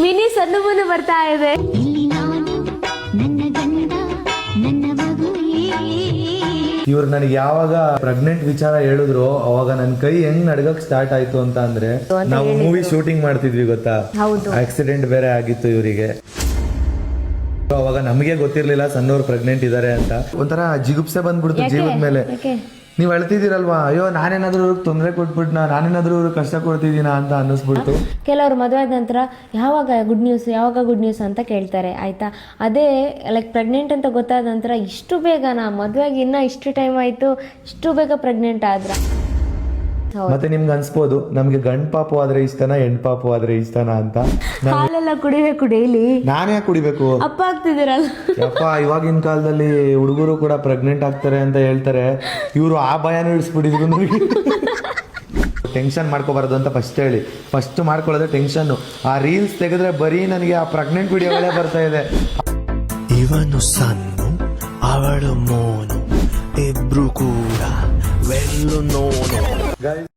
Mini ಸಣ್ಣ ಮನೆ ಬರ್ತಾ ಇದೆ. ಇವ್ರು ನನಗೆ ಯಾವಾಗ ಪ್ರೆಗ್ನೆಂಟ್ ವಿಚಾರ ಹೇಳಿದ್ರು ಅವಾಗ ನನ್ನ ಕೈ ಹೆಂಗ್ ನಡ್ಗಕ್ ಸ್ಟಾರ್ಟ್ ಆಯ್ತು ಅಂತ ಅಂದ್ರೆ, ನಾವು ಮೂವಿ ಶೂಟಿಂಗ್ ಮಾಡ್ತಿದ್ವಿ ಗೊತ್ತಾ, ಆಕ್ಸಿಡೆಂಟ್ ಬೇರೆ ಆಗಿತ್ತು ಇವರಿಗೆ. ಅವಾಗ ನಮಗೆ ಗೊತ್ತಿರ್ಲಿಲ್ಲ ಸಣ್ಣವ್ರು ಪ್ರೆಗ್ನೆಂಟ್ ಇದಾರೆ ಅಂತ. ಒಂಥರ ಜಿಗುಪ್ಸೆ ಬಂದ್ಬಿಡ್ತು ಜೀವದ ಮೇಲೆ. ನೀವ್ ಅಳ್ತಿದ್ದೀರಲ್ವಾ, ಅಯ್ಯೋ ನಾನೇನಾದ್ರೂ ತೊಂದರೆ ಕೊಟ್ಬಿಟ್ನಾ, ನಾನೇನಾದ್ರೂ ಕಷ್ಟ ಕೊಡ್ತಿದ್ದೀನ ಅಂತ ಅನ್ನಿಸ್ಬಿಡ್ತು. ಕೆಲವರು ಮದುವೆ ಆದ ನಂತರ ಯಾವಾಗ ಗುಡ್ ನ್ಯೂಸ್ ಅಂತ ಕೇಳ್ತಾರೆ ಆಯ್ತಾ. ಅದೇ ಲೈಕ್ ಪ್ರೆಗ್ನೆಂಟ್ ಅಂತ ಗೊತ್ತಾದ ನಂತರ ಇಷ್ಟು ಬೇಗನಾ, ಮದುವೆಗೆ ಇನ್ನ ಇಷ್ಟು ಟೈಮ್ ಆಯ್ತು, ಇಷ್ಟು ಬೇಗ ಪ್ರೆಗ್ನೆಂಟ್ ಆದ್ರ. ಮತ್ತೆ ನಿಮ್ಗೆ ಅನ್ಸ್ಬೋದು ನಮ್ಗೆ ಗಂಡ್ ಪಾಪು ಆದ್ರೆ ಇಷ್ಟನಾ ಹೆಣ್ ಪಾಪು ಆದ್ರೆ ಇಷ್ಟನಾ ಅಂತ. ಹಾಲೆಲ್ಲ ಕುಡಿಬೇಕು ಡೈಲಿ. ನಾನೇ ಕುಡಿಬೇಕು? ಅಪ್ಪ ಆಗ್ತಿದ್ದೀರಲ್ಲ. ಯಪ್ಪ, ಇವಾಗಿನ ಕಾಲದಲ್ಲಿ ಹುಡುಗರು ಕೂಡ ಪ್ರೆಗ್ನೆಂಟ್ ಆಗ್ತಾರೆ ಅಂತ ಹೇಳ್ತಾರೆ. ಇವರು ಆ ಭಯನೂ ಇಳಿಸ್ಬಿಟ್ಟಿದ್ರು ನನಗೆ. ಟೆನ್ಷನ್ ಮಾಡ್ಕೋಬಾರ್ದು ಅಂತ ಫಸ್ಟ್ ಮಾಡ್ಕೊಳ್ಳೋದೇ ಟೆನ್ಷನ್. ಆ ರೀಲ್ಸ್ ತೆಗೆದ್ರೆ ಬರೀ ನನಗೆ ಆ ಪ್ರೆಗ್ನೆಂಟ್ ವಿಡಿಯೋಗಳೇ ಬರ್ತಾ ಇದೆ. ಇವನು ಸಣ್ಣ, ಅವಳು ಮೋನು, ಇಬ್ರು ಕೂಡ ವೆಲ್ಲು ನೋನು.